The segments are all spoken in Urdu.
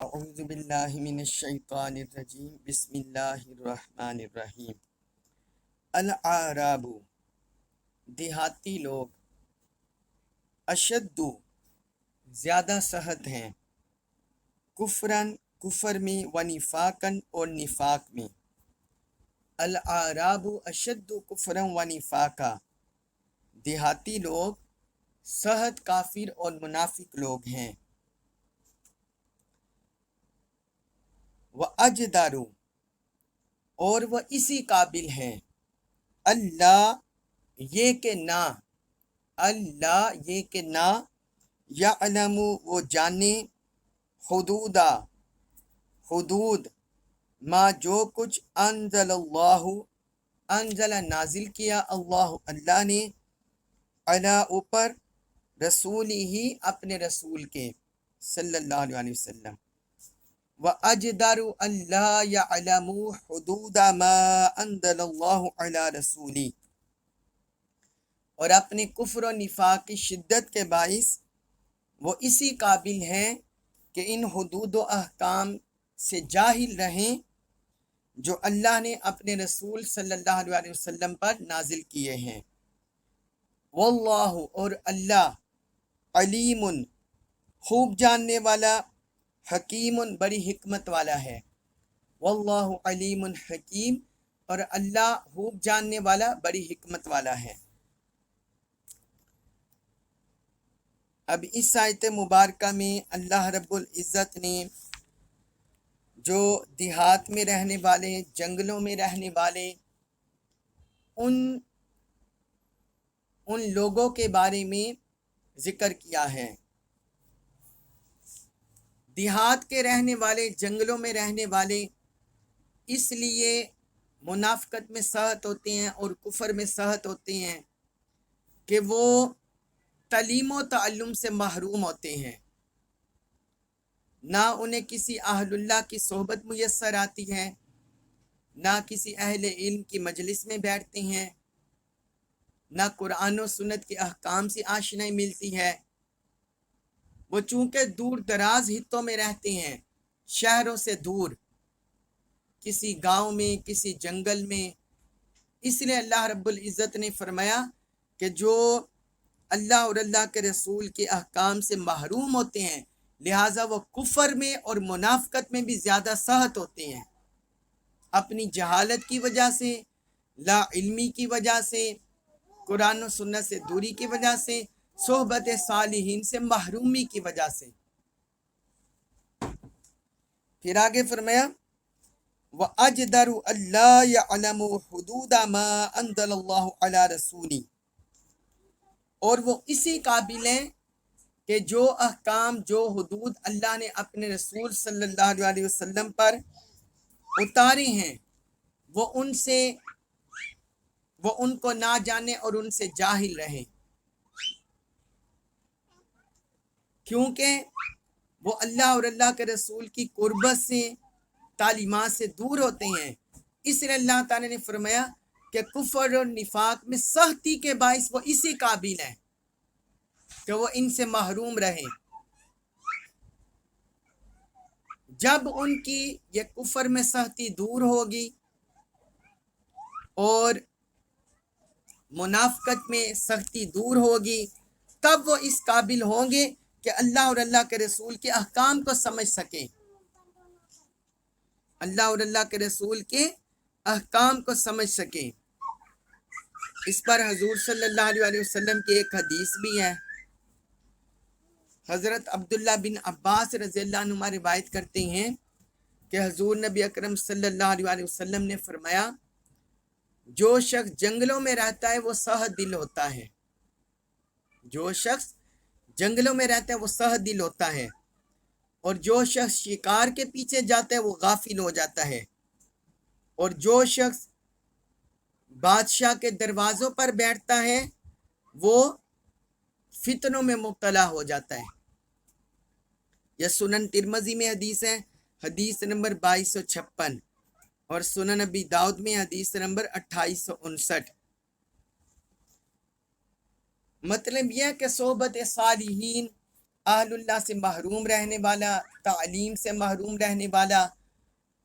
اعوذ باللہ من الشیطان الرجیم بسم اللہ الرحمن الرحیم۔ الاعراب دیہاتی لوگ، اشد زیادہ سخت ہیں، کفرن کفر میں، و نفاقن اور نفاق میں۔ الاعراب اشد کفرن و نفاقا، دیہاتی لوگ سخت کافر اور منافق لوگ ہیں۔ وَأَجْدَرُ اور وہ اسی قابل ہیں، اللہ یہ کہ نہ، اللہ یہ کہ نہ، یعلم وہ جانے، حدود ما جو کچھ انزل اللہ انزل نازل کیا اللہ نے، علی اوپر، رسول ہی اپنے رسول کے صلی اللہ علیہ وسلم۔ وَأَجْدَرُ أَلَّا يَعْلَمُوا حُدُودَ مَا أَنزَلَ اللَّهُ عَلَى رَسُولِهِ، اور اپنے کفر و نفاق کی شدت کے باعث وہ اسی قابل ہیں کہ ان حدود و احکام سے جاہل رہیں جو اللہ نے اپنے رسول صلی اللہ علیہ وسلم پر نازل کیے ہیں۔ واللہ اور اللہ، علیم خوب جاننے والا، حکیم بڑی حکمت والا ہے۔ واللہ علیم حکیم، اور اللہ خوب جاننے والا، بڑی حکمت والا ہے۔ اب اس آیت مبارکہ میں اللہ رب العزت نے جو دیہات میں رہنے والے، جنگلوں میں رہنے والے ان لوگوں کے بارے میں ذکر کیا ہے۔ دیہات کے رہنے والے، جنگلوں میں رہنے والے اس لیے منافقت میں سخت ہوتے ہیں اور کفر میں سخت ہوتے ہیں کہ وہ تعلیم و تعلم سے محروم ہوتے ہیں، نہ انہیں کسی اہل اللہ کی صحبت میسر آتی ہے، نہ کسی اہل علم کی مجلس میں بیٹھتے ہیں، نہ قرآن و سنت کے احکام سے آشنائی ملتی ہے۔ وہ چونکہ دور دراز خطوں میں رہتے ہیں، شہروں سے دور، کسی گاؤں میں، کسی جنگل میں، اس لیے اللہ رب العزت نے فرمایا کہ جو اللہ اور اللہ کے رسول کے احکام سے محروم ہوتے ہیں، لہٰذا وہ کفر میں اور منافقت میں بھی زیادہ سخت ہوتے ہیں، اپنی جہالت کی وجہ سے، لا علمی کی وجہ سے، قرآن و سنت سے دوری کی وجہ سے، صحبت صالحین سے محرومی کی وجہ سے۔ پھر آگے فرمایا وَأَجْدَرُ أَلَّا يَعْلَمُوا حُدُودَ مَا أَنزَلَ اللَّهُ عَلَى رَسُولِهِ، اور وہ اسی قابل ہیں کہ جو احکام، جو حدود اللہ نے اپنے رسول صلی اللہ علیہ وسلم پر اتارے ہیں، وہ ان کو نہ جانے اور ان سے جاہل رہیں، کیونکہ وہ اللہ اور اللہ کے رسول کی قربت سے، تعلیمات سے دور ہوتے ہیں۔ اس لیے اللہ تعالیٰ نے فرمایا کہ کفر اور نفاق میں سختی کے باعث وہ اسی قابل ہیں کہ وہ ان سے محروم رہیں۔ جب ان کی یہ کفر میں سختی دور ہوگی اور منافقت میں سختی دور ہوگی، تب وہ اس قابل ہوں گے کہ اللہ اور اللہ کے رسول کے احکام کو سمجھ سکیں، اللہ اور اللہ کے رسول کے احکام کو سمجھ سکیں۔ اس پر حضور صلی اللہ علیہ وسلم کی ایک حدیث بھی ہے۔ حضرت عبداللہ بن عباس رضی اللہ عنہما روایت کرتے ہیں کہ حضور نبی اکرم صلی اللہ علیہ وسلم نے فرمایا، جو شخص جنگلوں میں رہتا ہے وہ سخت دل ہوتا ہے، جو شخص جنگلوں میں رہتا ہے وہ سخت دل ہوتا ہے، اور جو شخص شکار کے پیچھے جاتا ہے وہ غافل ہو جاتا ہے، اور جو شخص بادشاہ کے دروازوں پر بیٹھتا ہے وہ فتنوں میں مبتلا ہو جاتا ہے۔ یہ سنن ترمذی میں حدیث ہے، حدیث نمبر 2256، اور سنن ابی داؤد میں حدیث نمبر 2859۔ مطلب یہ ہے کہ صحبت صالحین اہل اللہ سے محروم رہنے والا، تعلیم سے محروم رہنے والا،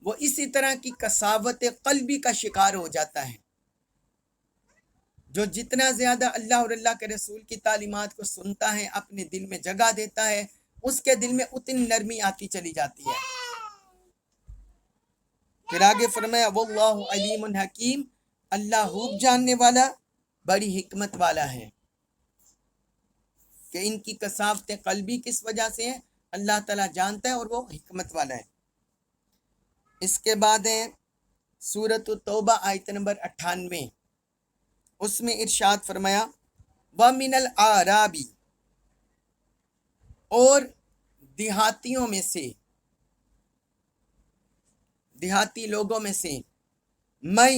وہ اسی طرح کی کساوت قلبی کا شکار ہو جاتا ہے۔ جو جتنا زیادہ اللہ اور اللہ کے رسول کی تعلیمات کو سنتا ہے، اپنے دل میں جگہ دیتا ہے، اس کے دل میں اتنی نرمی آتی چلی جاتی ہے۔ پھر آگے فرمایا واللہ علیم حکیم، اللہ خوب جاننے والا، بڑی حکمت والا ہے۔ کہ ان کی کساوت قلبی کس وجہ سے ہے، اللہ تعالیٰ جانتا ہے اور وہ حکمت والا ہے۔ اس کے بعد ہے سورۃ التوبہ آیت نمبر 98، اس میں ارشاد فرمایا وَمِنَ الْأَعْرَابِ، اور دیہاتیوں میں سے، دیہاتی لوگوں میں سے، میں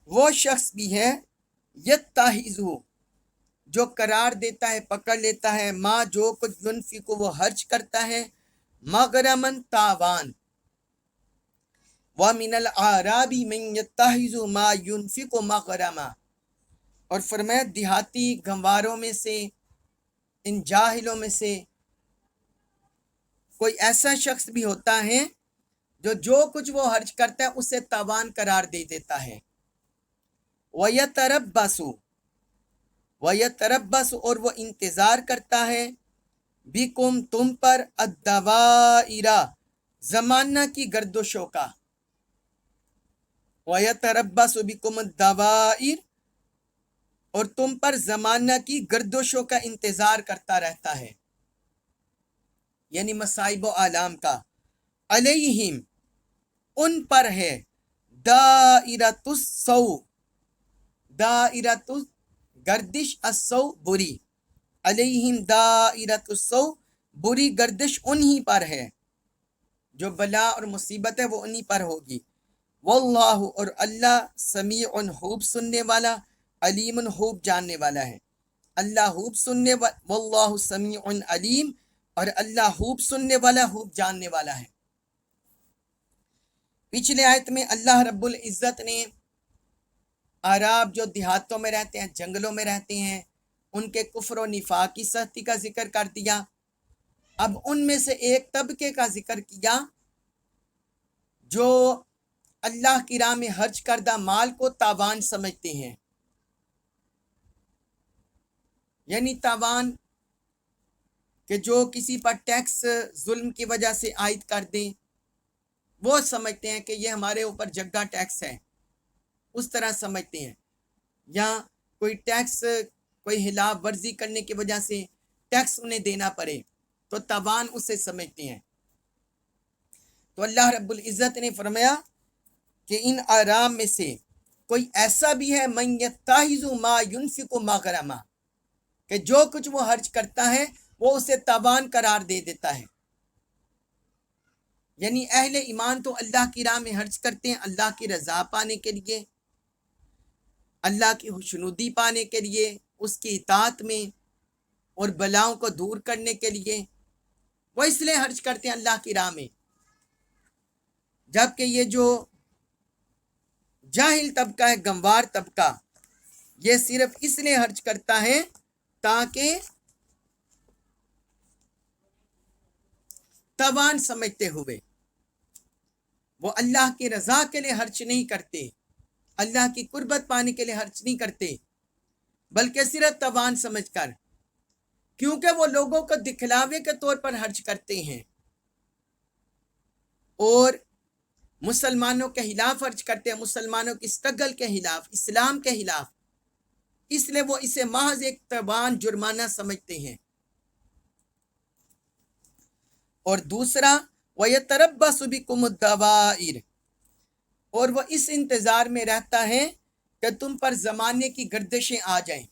وہ شخص بھی ہے یتخذ، جو قرار دیتا ہے، پکڑ لیتا ہے، ما جو کچھ ينفق وہ خرچ کرتا ہے، مغرمن تاوان، وَمِنَ الْأَعْرَابِ مَن يَتَّخِذُ مَا يُنْفِقُ مَغْرَمًا، اور فرمایا دیہاتی گنواروں میں سے، ان جاہلوں میں سے کوئی ایسا شخص بھی ہوتا ہے جو کچھ وہ خرچ کرتا ہے اسے تاوان قرار دے دیتا ہے۔ وَيَتَرَبَّصُ، اور وہ انتظار کرتا ہے، بِكُمْ تم پر، الدَّوَائِرَ زمانہ کی گردشوں کا، وَيَتَرَبَّصُ بِكُمُ الدَّوَائِرَ، اور تم پر زمانہ کی گردشوں کا انتظار کرتا رہتا ہے، یعنی مصائب و آلام کا، علیہم ان پر ہے، دائرۃ السوء، دائرۃ گردش، السوء بری، علیہم دائرۃ السوء بری گردش انہی پر ہے، جو بلا اور مصیبت ہے وہ انہی پر ہوگی۔ واللہ، اور اللہ، سمیع خوب سننے والا، علیم خوب جاننے والا ہے۔ اللہ خوب سننے واللہ سمیع علیم، اور اللہ خوب سننے والا، خوب جاننے والا ہے۔ پچھلے آیت میں اللہ رب العزت نے اعراب جو دیہاتوں میں رہتے ہیں، جنگلوں میں رہتے ہیں، ان کے کفر و نفاق کی سختی کا ذکر کر دیا۔ اب ان میں سے ایک طبقے کا ذکر کیا جو اللہ کی راہ میں خرچ کردہ مال کو تاوان سمجھتے ہیں، یعنی تاوان کہ جو کسی پر ٹیکس ظلم کی وجہ سے عائد کر دیں، وہ سمجھتے ہیں کہ یہ ہمارے اوپر جگہ ٹیکس ہے، اس طرح سمجھتے ہیں، یا کوئی ٹیکس، کوئی خلاف ورزی کرنے کی وجہ سے ٹیکس انہیں دینا پڑے تو تاوان اسے سمجھتے ہیں۔ تو اللہ رب العزت نے فرمایا کہ ان اعراب میں سے کوئی ایسا بھی ہے من یتخذ ما ينفق مغرما، کہ جو کچھ وہ خرچ کرتا ہے وہ اسے تاوان قرار دے دیتا ہے۔ یعنی اہل ایمان تو اللہ کی راہ میں خرچ کرتے ہیں اللہ کی رضا پانے کے لیے، اللہ کی خوشنودی پانے کے لیے، اس کی اطاعت میں، اور بلاؤں کو دور کرنے کے لیے، وہ اس لیے خرچ کرتے ہیں اللہ کی راہ میں۔ جبکہ یہ جو جاہل طبقہ ہے، گنوار طبقہ، یہ صرف اس لیے خرچ کرتا ہے تاکہ تاوان سمجھتے ہوئے، وہ اللہ کی رضا کے لیے خرچ نہیں کرتے، اللہ کی قربت پانے کے لیے خرچ نہیں کرتے، بلکہ صرف تاوان سمجھ کر، کیونکہ وہ لوگوں کو دکھلاوے کے طور پر خرچ کرتے ہیں اور مسلمانوں کے خلاف خرچ کرتے ہیں، مسلمانوں کی اسٹرگل کے خلاف، اسلام کے خلاف، اس لیے وہ اسے محض ایک تاوان، جرمانہ سمجھتے ہیں۔ اور دوسرا وَيَتَرَبَّصُ بِكُمُ الدَّوَائِرَ، اور وہ اس انتظار میں رہتا ہے کہ تم پر زمانے کی گردشیں آ جائیں۔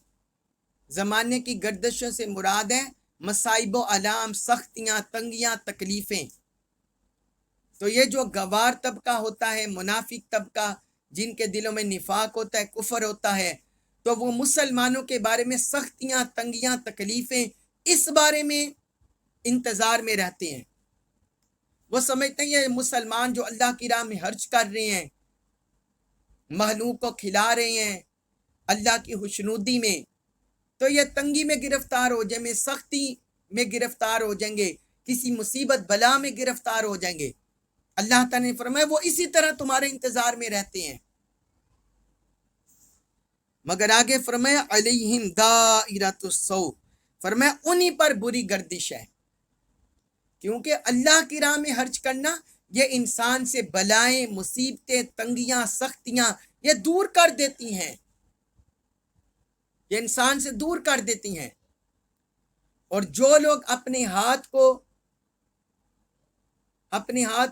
زمانے کی گردشوں سے مراد ہے مصائب و آلام، سختیاں، تنگیاں، تکلیفیں۔ تو یہ جو گوار طبقہ ہوتا ہے، منافق طبقہ، جن کے دلوں میں نفاق ہوتا ہے، کفر ہوتا ہے، تو وہ مسلمانوں کے بارے میں سختیاں، تنگیاں، تکلیفیں، اس بارے میں انتظار میں رہتے ہیں۔ وہ سمجھتے ہیں یہ مسلمان جو اللہ کی راہ میں خرچ کر رہے ہیں، مخلوق کو کھلا رہے ہیں اللہ کی خوشنودی میں، تو یہ تنگی میں گرفتار ہو جائیں، میں سختی میں گرفتار ہو جائیں گے، کسی مصیبت بلا میں گرفتار ہو جائیں گے، اللہ تعالیٰ نے فرمایا وہ اسی طرح تمہارے انتظار میں رہتے ہیں۔ مگر آگے فرمایا علیہم دائرۃ السوء، فرمایا انہی پر بری گردش ہے، کیونکہ اللہ کی راہ میں خرچ کرنا یہ انسان سے بلائیں، مصیبتیں، تنگیاں، سختیاں یہ دور کر دیتی ہیں، یہ انسان سے دور کر دیتی ہیں۔ اور جو لوگ اپنے ہاتھ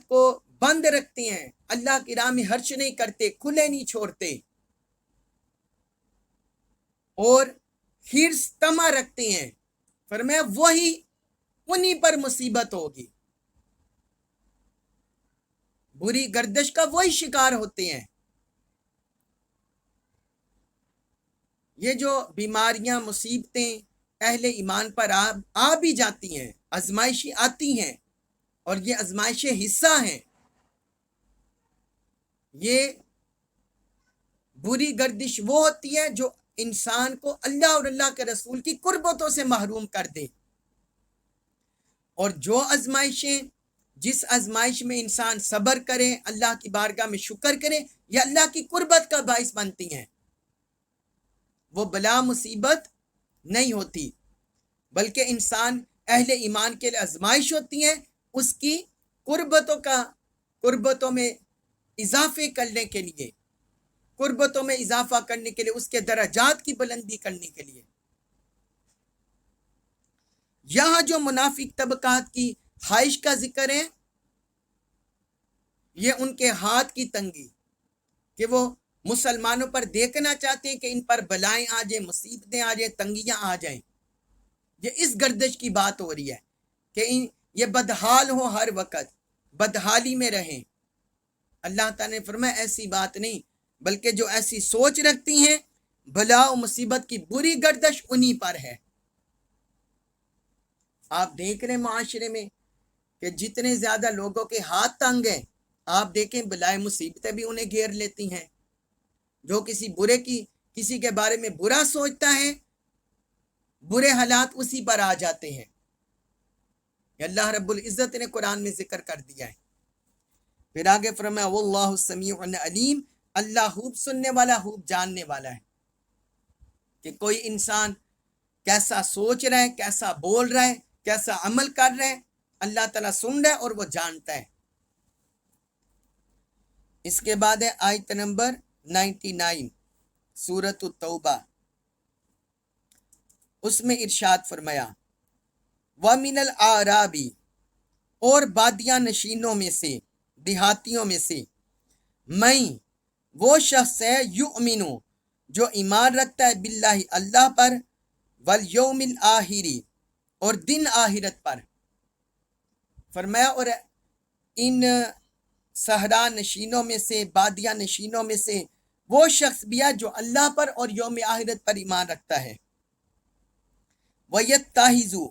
کو بند رکھتے ہیں، اللہ کی راہ میں خرچ نہیں کرتے، کھلے نہیں چھوڑتے، اور حرص طمع رکھتے ہیں، فرمایا وہی انہی پر مصیبت ہوگی، بری گردش کا وہی شکار ہوتے ہیں۔ یہ جو بیماریاں، مصیبتیں اہل ایمان پر آ بھی جاتی ہیں، آزمائشیں آتی ہیں، اور یہ آزمائشیں حصہ ہیں، یہ بری گردش وہ ہوتی ہے جو انسان کو اللہ اور اللہ کے رسول کی قربتوں سے محروم کر دے، اور جو آزمائشیں، جس آزمائش میں انسان صبر کرے، اللہ کی بارگاہ میں شکر کرے، یہ اللہ کی قربت کا باعث بنتی ہیں، وہ بلا مصیبت نہیں ہوتی، بلکہ انسان اہل ایمان کے لیے آزمائش ہوتی ہیں، اس کی قربتوں میں اضافے کرنے کے لیے، قربتوں میں اضافہ کرنے کے لیے، اس کے درجات کی بلندی کرنے کے لیے۔ یہاں جو منافق طبقات کی خواہش کا ذکر ہے، یہ ان کے ہاتھ کی تنگی، کہ وہ مسلمانوں پر دیکھنا چاہتے ہیں کہ ان پر بلائیں آ جائیں، مصیبتیں آ جائیں، تنگیاں آ جائیں، یہ اس گردش کی بات ہو رہی ہے کہ یہ بدحال ہو، ہر وقت بدحالی میں رہیں۔ اللہ تعالیٰ نے فرمایا ایسی بات نہیں، بلکہ جو ایسی سوچ رکھتی ہیں، بلا و مصیبت کی بری گردش انہی پر ہے۔ آپ دیکھ رہے ہیں معاشرے میں کہ جتنے زیادہ لوگوں کے ہاتھ تنگ ہیں، آپ دیکھیں بلائے مصیبتیں بھی انہیں گھیر لیتی ہیں۔ جو کسی کے بارے میں برا سوچتا ہے، برے حالات اسی پر آ جاتے ہیں۔ یہ اللہ رب العزت نے قرآن میں ذکر کر دیا ہے۔ پھر آگے فرمایا واللہ سمیع علیم، اللہ خوب سننے والا، خوب جاننے والا ہے، کہ کوئی انسان کیسا سوچ رہا ہے، کیسا بول رہا ہے، کیسا عمل کر رہا ہے، اللہ تعالیٰ سن رہا ہے اور وہ جانتا ہے۔ اس کے بعد ہے آیت نمبر 99 سورۃ التوبہ، اس میں ارشاد فرمایا وَمِنَ الْأَعْرَابِ، اور بادیاں نشینوں میں سے، دیہاتیوں میں سے، میں وہ شخص ہے یؤمن جو ایمان رکھتا ہے باللہ اللہ پر، والیوم الآخر اور دن آخرت پر۔ فرمایا اور ان صحرا نشینوں میں سے، بادیاں نشینوں میں سے وہ شخص بھی ہے جو اللہ پر اور یوم آخرت پر ایمان رکھتا ہے۔ وَيَتَّخِذُ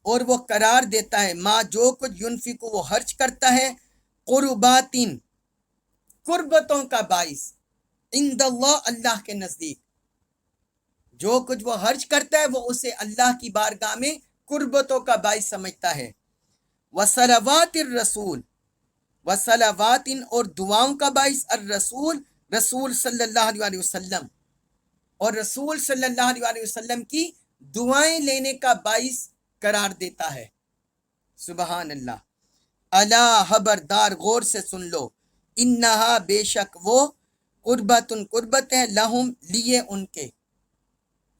اور وہ قرار دیتا ہے، ما جو کچھ ينفق وہ خرچ کرتا ہے، قربات قربتوں کا باعث، عند اللہ اللہ کے نزدیک، جو کچھ وہ خرچ کرتا ہے وہ اسے اللہ کی بارگاہ میں قربتوں کا باعث سمجھتا ہے۔ وصلوات الرسول، وصلوات اور دعاؤں کا باعث، الرسول رسول صلی اللہ علیہ وسلم، اور رسول صلی اللہ علیہ وسلم کی دعائیں لینے کا باعث قرار دیتا ہے۔ سبحان اللہ۔ الا خبردار، غور سے سن لو، انہا بے شک وہ، قربتن قربت ہے، لہم لیے ان کے۔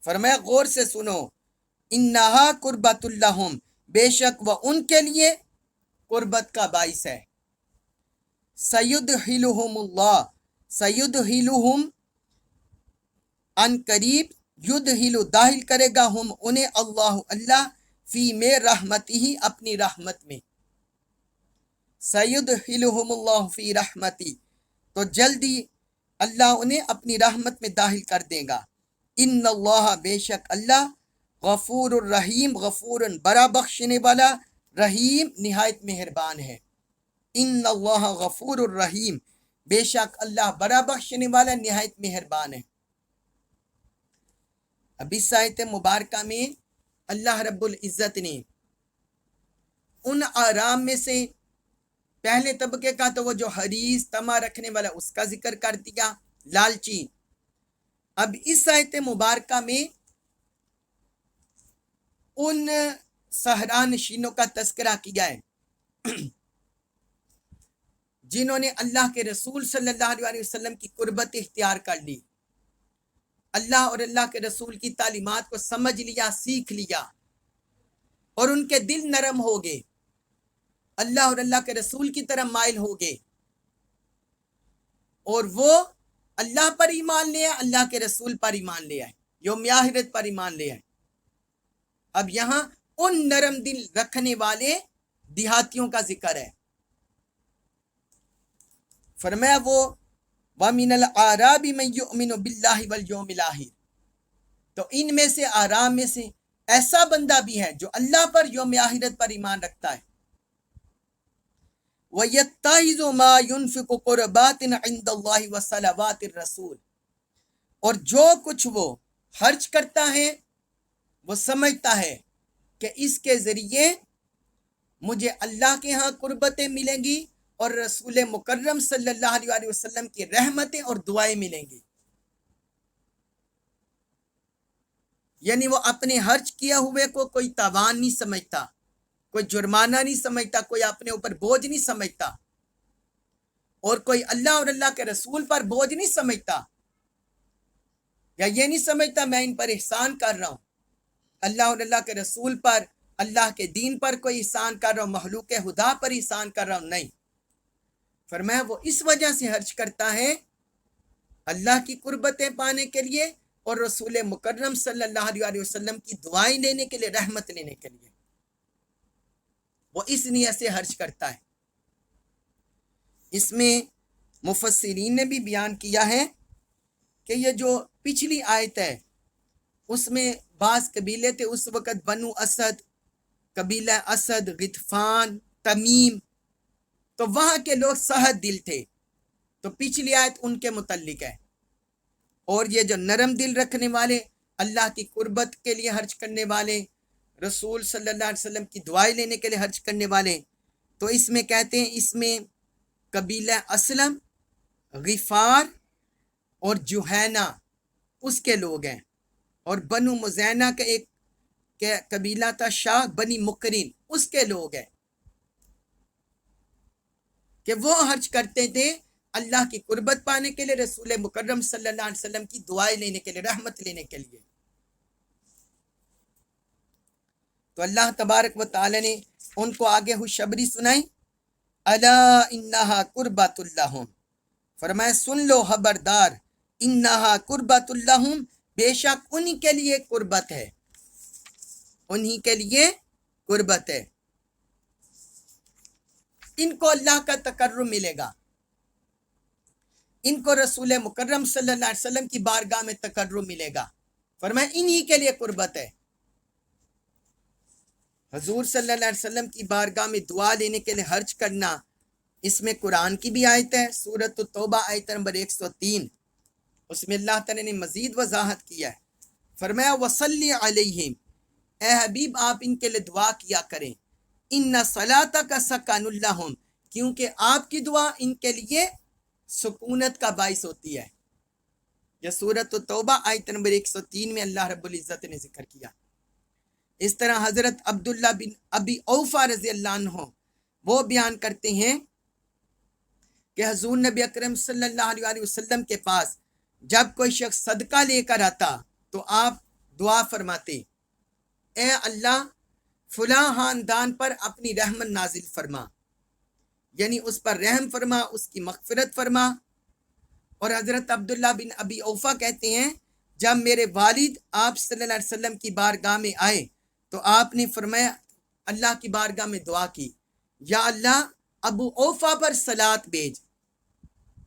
فرمایا غور سے سنو، انہا قربت لہم بے شک وہ ان کے لیے قربت کا باعث ہے۔ سیدخلہم اللہ، سیدخلہم ان قریب، یدخل داخل کرے گا ہم انہیں اللہ فی میں رحمت ہی اپنی رحمت میں، سیدخلہم اللہ فی رحمتی تو جلدی اللہ انہیں اپنی رحمت میں داخل کر دے گا۔ ان اللہ بے شک اللہ، غفور الرحیم غفور بڑا بخشنے والا، رحیم نہایت مہربان ہے۔ ان اللہ غفور الرحیم بے شک اللہ بڑا بخشنے والا، نہایت مہربان ہے۔ اب اس آیت مبارکہ میں اللہ رب العزت نے ان آرام میں سے پہلے طبقے کا تو وہ جو حریص طمع رکھنے والا اس کا ذکر کر دیا، لالچی۔ اب اس آیت مبارکہ میں ان صحرا نشینوں کا تذکرہ کیا ہے جنہوں نے اللہ کے رسول صلی اللہ علیہ وسلم کی قربت اختیار کر لی، اللہ اور اللہ کے رسول کی تعلیمات کو سمجھ لیا، سیکھ لیا، اور ان کے دل نرم ہو گئے، اللہ اور اللہ کے رسول کی طرف مائل ہو گئے، اور وہ اللہ پر ایمان لے آئے، اللہ کے رسول پر ایمان لے آئے، یوم آخرت پر ایمان لے آئے۔ اب یہاں ان نرم دل رکھنے والے دیہاتیوں کا ذکر ہے۔ فرمایا وہ وَمِنَ الْأَعْرَابِ مَن يُؤْمِنُ بِاللَّهِ وَالْيَوْمِ الْآخِرِ، تو ان میں سے آرام میں سے ایسا بندہ بھی ہے جو اللہ پر، یوم آخرت پر ایمان رکھتا ہے۔ وَيَتَّخِذُ مَا يُنْفِقُ قُرْبَاتٍ عِندَ اللَّهِ وَصَلَوَاتِ الرَّسُولِ، اور جو کچھ وہ خرچ کرتا ہے وہ سمجھتا ہے کہ اس کے ذریعے مجھے اللہ کے ہاں قربتیں ملیں گی اور رسول مکرم صلی اللہ علیہ وسلم کی رحمتیں اور دعائیں ملیں گی۔ یعنی وہ اپنے خرچ کیا ہوئے کو کوئی تاوان نہیں سمجھتا، کوئی جرمانہ نہیں سمجھتا، کوئی اپنے اوپر بوجھ نہیں سمجھتا، اور کوئی اللہ اور اللہ کے رسول پر بوجھ نہیں سمجھتا، یا یہ نہیں سمجھتا میں ان پر احسان کر رہا ہوں، اللہ اور اللہ کے رسول پر، اللہ کے دین پر کوئی احسان کر رہا ہوں، مخلوق خدا پر احسان کر رہا ہوں، نہیں۔ فرمایا وہ اس وجہ سے خرچ کرتا ہے اللہ کی قربتیں پانے کے لیے اور رسول مکرم صلی اللہ علیہ وسلم کی دعائیں لینے کے لیے، رحمت لینے کے لیے، وہ اس نیت سے خرچ کرتا ہے۔ اس میں مفسرین نے بھی بیان کیا ہے کہ یہ جو پچھلی آیت ہے اس میں بعض قبیلے تھے اس وقت، بنو اسد، قبیلہ اسد، غطفان، تمیم، تو وہاں کے لوگ سخت دل تھے، تو پچھلی آیت ان کے متعلق ہے۔ اور یہ جو نرم دل رکھنے والے، اللہ کی قربت کے لیے خرچ کرنے والے، رسول صلی اللہ علیہ وسلم کی دعائیں لینے کے لیے خرچ کرنے والے، تو اس میں کہتے ہیں اس میں قبیلہ اسلم، غفار اور جوہینہ اس کے لوگ ہیں، اور بنو مزینہ کا ایک قبیلہ تھا شاہ بنی مکرین، اس کے لوگ ہیں کہ وہ خرچ کرتے تھے اللہ کی قربت پانے کے لیے، رسول مکرم صلی اللہ علیہ وسلم کی دعائیں لینے کے لیے، رحمت لینے کے لیے۔ تو اللہ تبارک و تعالی نے ان کو آگے خوشخبری سنائی، الا انہا قربۃ لہم، فرمایا سن لو خبردار، انہا قربۃ لہم، بے شک انہی کے لیے قربت ہے، انہی کے لیے قربت ہے، ان کو اللہ کا تقرب ملے گا، ان کو رسول مکرم صلی اللہ علیہ وسلم کی بارگاہ میں تقرب ملے گا، فرمایا انہی کے لیے قربت ہے۔ حضور صلی اللہ علیہ وسلم کی بارگاہ میں دعا لینے کے لیے خرچ کرنا، اس میں قرآن کی بھی آیت ہے، سورۃ التوبہ آیت نمبر 103، اس میں اللہ تعالی نے مزید وضاحت کیا ہے، فرمایا وصلی علیہم، اے حبیب آپ ان کے لیے دعا کیا کریں، ان صلاتک سکن لہم، کیونکہ آپ کی دعا ان کے لیے سکونت کا باعث ہوتی ہے۔ یہ سورۃ التوبہ آیت نمبر 103 میں اللہ رب العزت نے ذکر کیا۔ اس طرح حضرت عبداللہ بن ابی اوفا رضی اللہ عنہ وہ بیان کرتے ہیں کہ حضور نبی اکرم صلی اللہ علیہ وسلم کے پاس جب کوئی شخص صدقہ لے کر آتا تو آپ دعا فرماتے، اے اللہ فلاں خاندان پر اپنی رحمت نازل فرما، یعنی اس پر رحم فرما، اس کی مغفرت فرما۔ اور حضرت عبداللہ بن ابی اوفا کہتے ہیں جب میرے والد آپ صلی اللہ علیہ وسلم کی بارگاہ میں آئے تو آپ نے فرمایا، اللہ کی بارگاہ میں دعا کی، یا اللہ ابو اوفا پر صلات بھیج،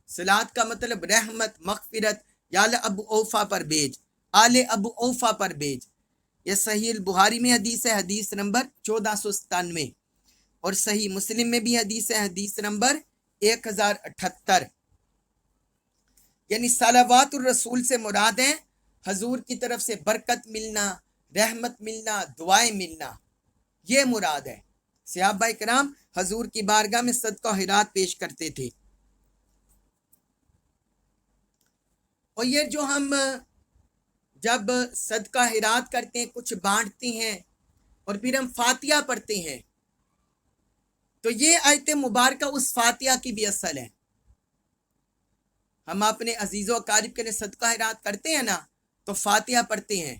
صلات کا مطلب رحمت، مغفرت، یا اللہ ابو اوفا پر بھیج، آل ابو اوفا پر بھیج۔ یہ صحیح البخاری میں حدیث ہے، حدیث نمبر 1497، اور صحیح مسلم میں بھی حدیث ہے، حدیث نمبر 1078۔ یعنی صلوات الرسول سے مراد ہیں حضور کی طرف سے برکت ملنا، رحمت ملنا، دعائیں ملنا، یہ مراد ہے۔ صحابہ کرام حضور کی بارگاہ میں صدقہ و خیرات پیش کرتے تھے. اور یہ جو ہم جب صدقہ خیرات کرتے ہیں، کچھ بانٹتے ہیں اور پھر ہم فاتحہ پڑھتے ہیں، تو یہ آیت مبارکہ اس فاتحہ کی بھی اصل ہے. ہم اپنے عزیز و اقارب کے لیے صدقہ خیرات کرتے ہیں نا، تو فاتحہ پڑھتے ہیں،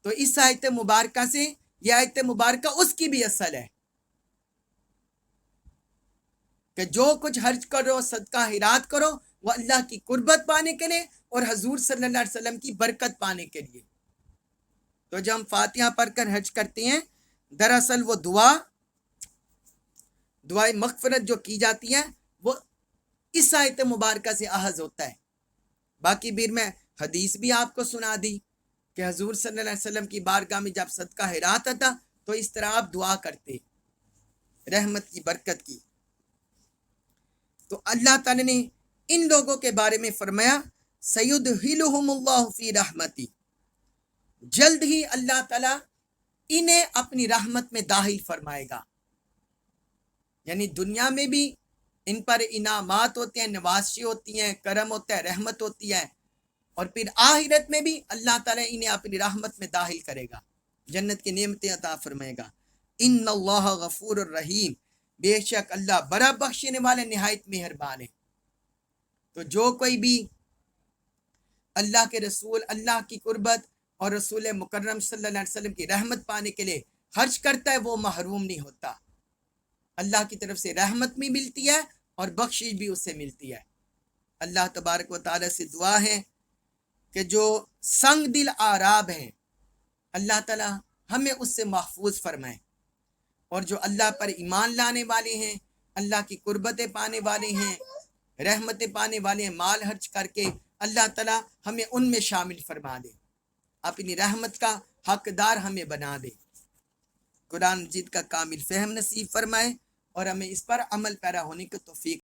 تو اس آیت مبارکہ سے یہ آیت مبارکہ اس کی بھی اصل ہے کہ جو کچھ خرچ کرو، صدقہ خیرات کرو، وہ اللہ کی قربت پانے کے لیے اور حضور صلی اللہ علیہ وسلم کی برکت پانے کے لیے. تو جب ہم فاتحہ پڑھ کر حج کرتے ہیں، دراصل وہ دعائے مغفرت جو کی جاتی ہے وہ اس آیت مبارکہ سے اخذ ہوتا ہے. باقی پھر میں حدیث بھی آپ کو سنا دی کہ حضور صلی اللہ علیہ وسلم کی بارگاہ میں جب صدقہ خیرات آتا تو اس طرح آپ دعا کرتے رحمت کی، برکت کی. تو اللہ تعالیٰ نے ان لوگوں کے بارے میں فرمایا سیدخلہم اللہ فی رحمتی، جلد ہی اللہ تعالیٰ انہیں اپنی رحمت میں داخل فرمائے گا. یعنی دنیا میں بھی ان پر انعامات ہوتے ہیں، نوازشی ہوتی ہیں، کرم ہوتا ہے، رحمت ہوتی ہے، اور پھر آخرت میں بھی اللہ تعالیٰ انہیں اپنی رحمت میں داخل کرے گا، جنت کی نعمتیں عطا فرمائے گا. ان اللہ غفور الرحیم، بے شک اللہ بڑا بخشنے والے نہایت مہربان ہے. تو جو کوئی بھی اللہ کے رسول، اللہ کی قربت اور رسول مکرم صلی اللہ علیہ وسلم کی رحمت پانے کے لیے خرچ کرتا ہے، وہ محروم نہیں ہوتا. اللہ کی طرف سے رحمت بھی ملتی ہے اور بخشش بھی اسے ملتی ہے. اللہ تبارک و تعالی سے دعا ہے کہ جو سنگ دل اعراب ہیں، اللہ تعالی ہمیں اس سے محفوظ فرمائے، اور جو اللہ پر ایمان لانے والے ہیں، اللہ کی قربتیں پانے والے ہیں، رحمتیں پانے والے ہیں، مال خرچ کر کے، اللہ تعالی ہمیں ان میں شامل فرما دے، اپنی رحمت کا حقدار ہمیں بنا دے. قرآن مجید کا کامل فہم نصیب فرمائے اور ہمیں اس پر عمل پیرا ہونے کی توفیق